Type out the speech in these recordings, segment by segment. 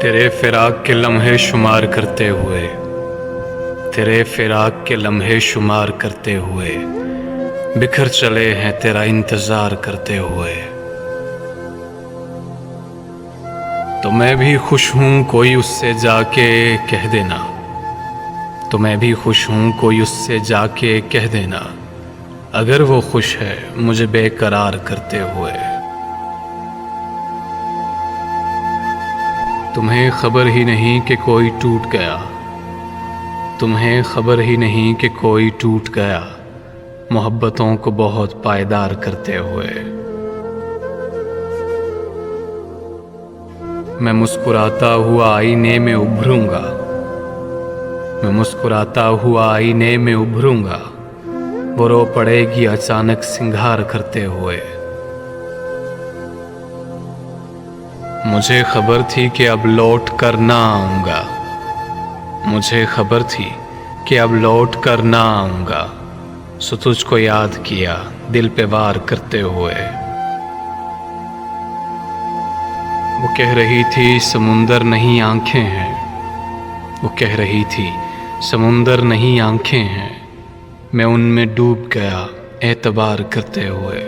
तेरे फिराक के लम्हे शुमार करते हुए, तेरे फिराक के लम्हे शुमार करते हुए बिखर चले हैं तेरा इंतज़ार करते हुए। तो मैं भी खुश हूँ कोई उससे जाके कह देना, तो मैं भी खुश हूँ कोई उससे जाके कह देना, अगर वो खुश है मुझे बेकरार करते हुए। तुम्हें खबर ही नहीं कि कोई टूट गया, तुम्हें खबर ही नहीं कि कोई टूट गया, मोहब्बतों को बहुत पायदार करते हुए। मैं मुस्कुराता हुआ आईने में उभरूंगा, मैं मुस्कुराता हुआ आईने में उभरूंगा, वो रो पड़ेगी अचानक सिंगार करते हुए। मुझे खबर थी कि अब लौट कर ना आऊँगा, मुझे खबर थी कि अब लौट कर ना आऊँगा, सो तुझको याद किया दिल पे वार करते हुए। वो कह रही थी समुंदर नहीं आंखें हैं, वो कह रही थी समुंदर नहीं आंखें हैं, मैं उनमें डूब गया एतबार करते हुए।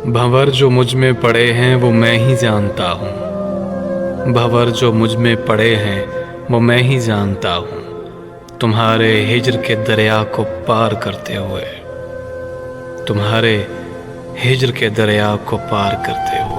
भंवर जो मुझ में पड़े हैं वो मैं ही जानता हूँ, भंवर जो मुझ में पड़े हैं वो मैं ही जानता हूँ, तुम्हारे हिज्र के दरिया को पार करते हुए, तुम्हारे हिज्र के दरिया को पार करते हुए।